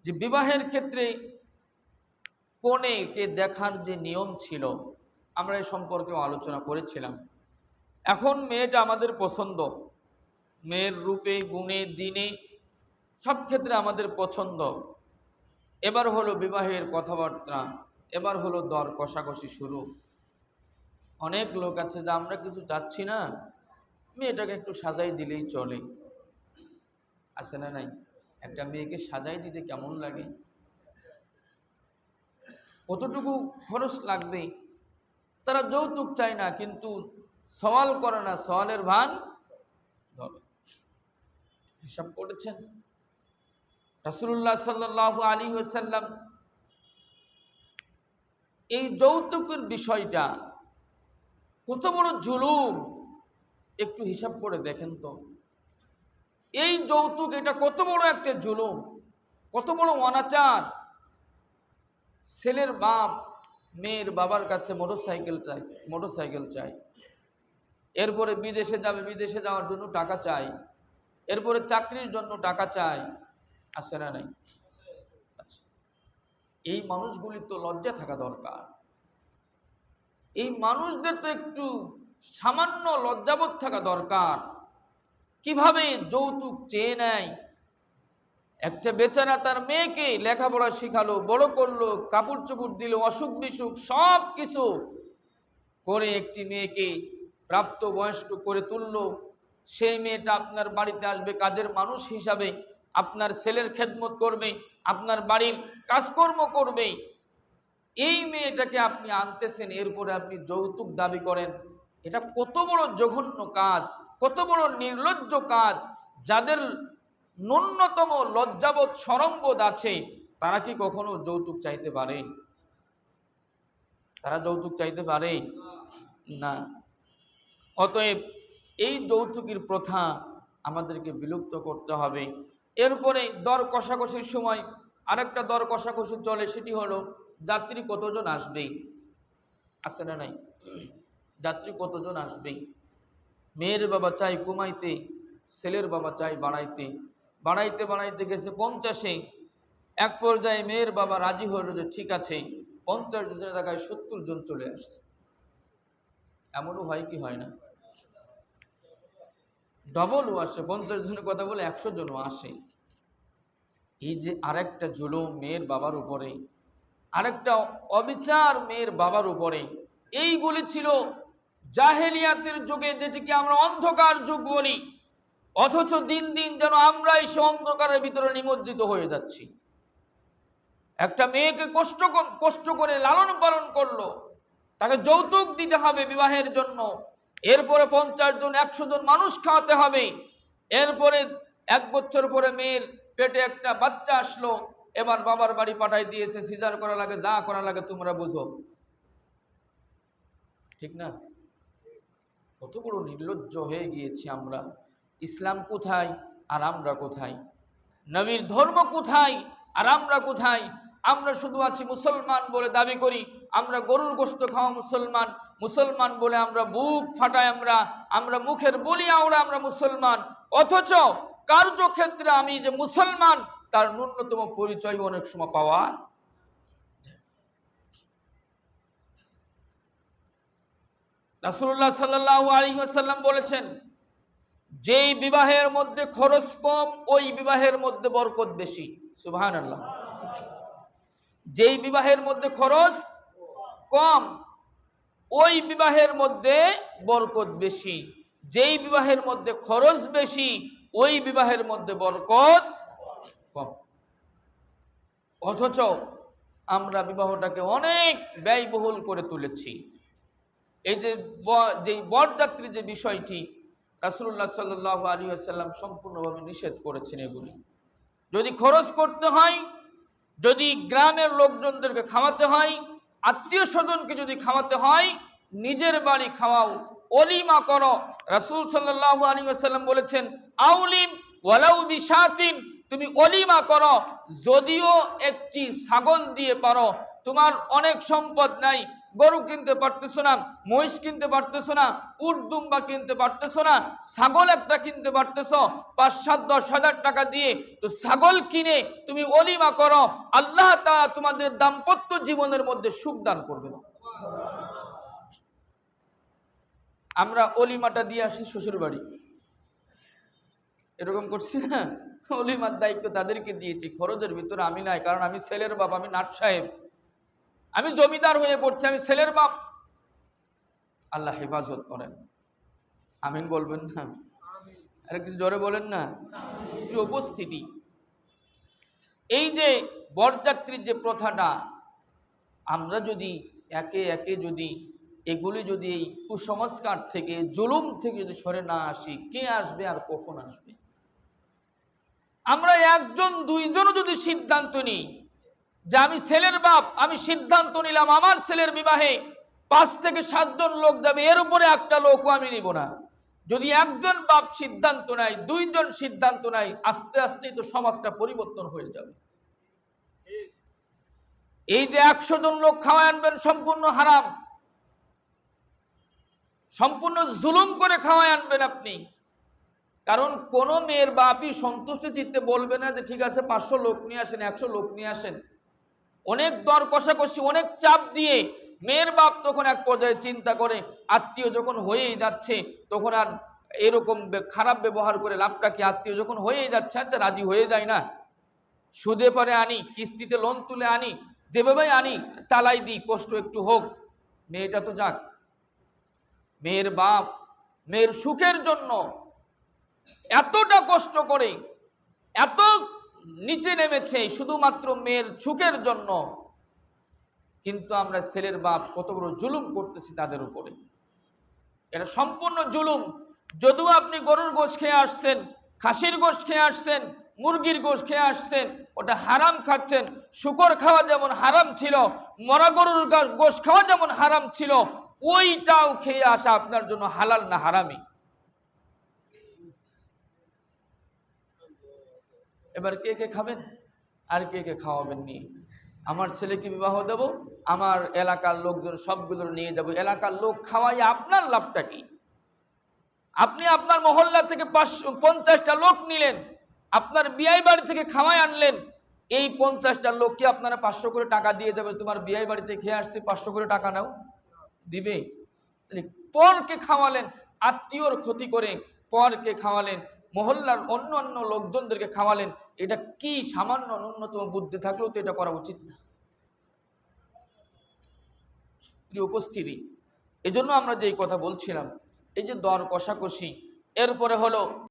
যে বিবাহের ক্ষেত্রে কনেকে দেখার যে নিয়ম ছিল, আমরা এই সম্পর্কেও আলোচনা করেছিলাম। এখন মেয়েটা আমাদের পছন্দ, মেয়ের রূপে গুণে দিনে সব ক্ষেত্রে আমাদের পছন্দ। এবার হলো বিবাহের কথাবার্তা, এবার হলো দর কষাকষি শুরু। অনেক লোক আছে যে আমরা কিছু চাচ্ছি না, মেয়েটাকে একটু সাজাই দিলেই চলে। আছে না নাই? একটা মেয়েকে সাজাই দিতে কেমন লাগে, কতটুকু খরচ লাগবে। তারা যৌতুক চায় না, কিন্তু সওয়াল করে না, সওয়ালের ভান ধরে। হিসাব করেছেন রাসূলুল্লাহ সাল্লাল্লাহু আলাইহি ওয়াসাল্লাম এই যৌতুকের বিষয়টা কত বড় জুলুম, একটু হিসাব করে দেখেন তো। এই যৌতুক, এটা কত বড় একটা জুলুম, কত বড় অনাচার। ছেলের বাপ মেয়ের বাবার কাছে মোটরসাইকেল চাই, এরপরে বিদেশে যাবে, বিদেশে যাওয়ার জন্য টাকা চাই, এরপরে চাকরির জন্য টাকা চাই। আছে না নাই? আচ্ছা, এই মানুষগুলি তো লজ্জা থাকা দরকার। এই মানুষদের তো একটু সামান্য লজ্জাবোধ থাকা দরকার। কিভাবে যৌতুক চেয়ে নেয়। একটা বেচারা তার মেয়েকে লেখাপড়া শিখালো, বড় করলো, কাপড় চোপড় দিল, অসুখ বিসুখ সব কিছু করে একটি মেয়েকে প্রাপ্ত বয়স্ক করে তুললো। সেই মেয়েটা আপনার বাড়িতে আসবে কাজের মানুষ হিসাবে, আপনার ছেলের খেদমত করবে, আপনার বাড়ির কাজকর্ম করবে। এই মেয়েটাকে আপনি আনতেছেন, এরপরে আপনি যৌতুক দাবি করেন। এটা কত বড় জঘন্য কাজ, কত বড় নির্লজ্জ কাজ। যাদের ন্যূনতম লজ্জাবোধ শরমবোধ আছে, তারা কি কখনো যৌতুক চাইতে পারে? তারা যৌতুক চাইতে পারে না। অতএব এই যৌতুকের প্রথা আমাদেরকে বিলুপ্ত করতে হবে। এরপরে দর কষাকষির সময় আরেকটা দর কষাকষি চলে, সেটি হলো যাত্রী কতজন আসবে। আছে না নাই? যাত্রী কতজন আসবে। মেয়ের বাবা চাই কমাইতে, ছেলের বাবা চাই বাড়াইতে। বাড়াইতে বাড়াইতে গেছে 50-এ। এক পর্যায়ে মেয়ের বাবা রাজি হলো যে ঠিক আছে, 50 জনের জায়গায় 70 জন চলে আসছে। এমনও হয় কি হয় না? ডবলও আসে, 50 জনের কথা বলে 100 জনও আসে। এই যে আরেকটা জুলুম মেয়ের বাবার উপরে, আরেকটা অবিচার মেয়ের বাবার উপরে। এইগুলি ছিল জাহেলিয়াতের যুগে, যেটিকে আমরা অন্ধকার যুগ বলি। অথচ দিন দিন যেন আমরাই সে অন্ধকারের ভিতরে নিমজ্জিত হয়ে যাচ্ছি। একটা মেয়েকে কষ্ট করে লালন পালন করলো, তাকে যৌতুক দিতে হবে বিবাহের জন্য। এরপরে 50 জন 100 জন মানুষ খাওয়াতে হবে। এরপরে 1 বছর পরে মেয়ের পেটে একটা বাচ্চা আসলো, এবার বাবার বাড়ি পাঠাই দিয়েছে, সিজার করা লাগে, যা করা লাগে তোমরা বুঝো। ঠিক না? কত বড় নির্লজ্জ হয়ে গিয়েছি আমরা। ইসলাম কোথায় আর আমরা কোথায়? নবীর ধর্ম কোথায় আর আমরা কোথায়? আমরা শুধু আছি মুসলমান বলে দাবি করি, আমরা গরুর গোশত খাওয়া মুসলমান, মুসলমান বলে আমরা বুক ফাটাই, আমরা মুখের বলি আমরা মুসলমান। অথচ কার্যক্ষেত্রে আমি যে মুসলমান তার ন্যূনতম পরিচয় অনেক সময় পাওয়া। রাসূলুল্লাহ সাল্লাল্লাহু আলাইহি ওয়াসাল্লাম বলেছেন, যেই বিবাহের মধ্যে খরচ কম ওই বিবাহের মধ্যে বরকত বেশি। সুবহানাল্লাহ। যেই বিবাহের মধ্যে খরচ কম ওই বিবাহের মধ্যে বরকত বেশি। যেই বিবাহের মধ্যে খরচ বেশি ওই বিবাহের মধ্যে বরকত কম। অথচ আমরা বিবাহটাকে অনেক ব্যয়বহুল করে তুলেছি। এই যে বরযাত্রী যে বিষয়টি, রাসূলুল্লাহ সাল্লাল্লাহু আলাইহি ওয়াসাল্লাম সম্পূর্ণভাবে নিষেধ করেছেন। এগুলি যদি খরচ করতে হয়, যদি গ্রামের লোকজনদেরকে খাওয়াতে হয়, আত্মীয় স্বজনকে যদি খাওয়াতে হয়, নিজের বাড়ি খাওয়াও, অলিমা করো। রাসূল সাল্লাল্লাহু আলাইহি ওয়াসাল্লাম বলেছেন, আউলিম ওয়ালাউ বিশাতিন, তুমি অলিমা করো, যদিও একটি ছাগল দিয়ে পারো। তোমার অনেক সম্পদ নাই, গরু কিনতে পারতেছো না, মহিষ কিনতে পারতেছো না, উট দুম্বা কিনতে পারতেছো না, ছাগল একটা কিনতে পারতেছো ৫-৭-১০ হাজার টাকা দিয়ে, তো ছাগল কিনে তুমি অলিমা করো, আল্লাহ তাআলা তোমাদের দাম্পত্য জীবনের মধ্যে সুখ দান করবে না। আমরা অলিমাটা দিয়ে আসছি শ্বশুর বাড়ি, এরকম করছি না? অলিমার দায়িত্ব তাদেরকে দিয়েছি, খরচের ভিতরে আমি নাই, কারণ আমি ছেলের বাপ, আমি নাট সাহেব, আমি জমিদার হয়ে পড়ছি, আমি ছেলের বাপ। আল্লাহ হেফাজত করেন, আমিন বলবেন না? আর কিছু জোরে বলেন না? কি উপস্থিতি! এই যে বরযাত্রীর যে প্রথাটা, আমরা যদি একে একে যদি এগুলি যদি এই কুসংস্কার থেকে, জুলুম থেকে যদি সরে না আসি, কে আসবে আর কখন আসবে? আমরা একজন দুইজনও যদি সিদ্ধান্ত নিই যে আমি ছেলের বাপ, আমি সিদ্ধান্ত নিলাম আমার ছেলের বিবাহে ৫ থেকে ৭ জন লোক যাবে, এর উপরে একটা লোকও আমি নিব না। যদি একজন বাপ সিদ্ধান্ত নেয়, ২ জন সিদ্ধান্ত নেয়, আস্তে আস্তেই তো সমাজটা পরিবর্তন হয়ে যাবে। এই যে ১০০ জন লোক খাওয়ায় আনবেন, সম্পূর্ণ হারাম, সম্পূর্ণ জুলুম করে খাওয়ায় আনবেন আপনি। কারণ কোন মেয়ের বাপই সন্তুষ্ট চিত্তে বলবে না যে ঠিক আছে ৫০০ লোক নিয়ে আসেন, ১০০ লোক নিয়ে আসেন। অনেক দর কষাকষি, অনেক চাপ দিয়ে মেয়ের বাপ তখন এক পর্যায়ে চিন্তা করে, আত্মীয় যখন হয়েই যাচ্ছে তখন আর এরকম খারাপ ব্যবহার করে লাভটা কি? আত্মীয় যখন হয়েই যাচ্ছে, আচ্ছা রাজি হয়ে যায় না, সুদে পরে আনি, কিস্তিতে লোন তুলে আনি, যেভাবে আনি চালাই দিই, কষ্ট একটু হোক, মেয়েটা তো যাক। মেয়ের বাপ মেয়ের সুখের জন্য এতটা কষ্ট করে, এত নিচে নেমেছে শুধুমাত্র মেয়ের সুখের জন্য, কিন্তু আমরা ছেলের বাপ কত বড় জুলুম করতেছি তাদের উপরে। এটা সম্পূর্ণ জুলুম। যদিও আপনি গরুর গোশ খেয়ে আসছেন, খাসির গোশ খেয়ে আসছেন, মুরগির গোশ খেয়ে আসছেন, ওটা হারাম খাচ্ছেন। শুকর খাওয়া যেমন হারাম ছিল, মরা গরুর গোশ খাওয়া যেমন হারাম ছিল, ওইটাও খেয়ে আসা আপনার জন্য হালাল না হারামি? এবার কে কে খাবেন আর কে কে খাওয়াবেন নিয়ে? আমার ছেলেকে বিবাহ দেব, আমার এলাকার লোকজন সবগুলো নিয়ে যাব, এলাকার লোক খাওয়াই আপনার লাভটা কি? আপনি আপনার মহল্লা থেকে ৫০-৫০টা লোক নিলেন, আপনার বিয়ে বাড়ি থেকে খাওয়াই আনলেন, এই ৫০টা লোককে আপনারা ৫০০ করে টাকা দিয়ে যাবে, তোমার বিয়ে বাড়িতে খেয়ে আসছে ৫০০ করে টাকা নাও, দিবে? পরকে খাওয়ালেন, আত্মীয়র ক্ষতি করে পরকে খাওয়ালেন, মহল্লার অন্য অন্য লোকজনদেরকে খাওয়ালেন। এটা কি সামান্য ন্যূনতম বুদ্ধি থাকলেও তো এটা করা উচিত না। উপস্থিতি, এজন্য আমরা যে কথা বলছিলাম, এই যে দর কষাকষি, এরপরে হলো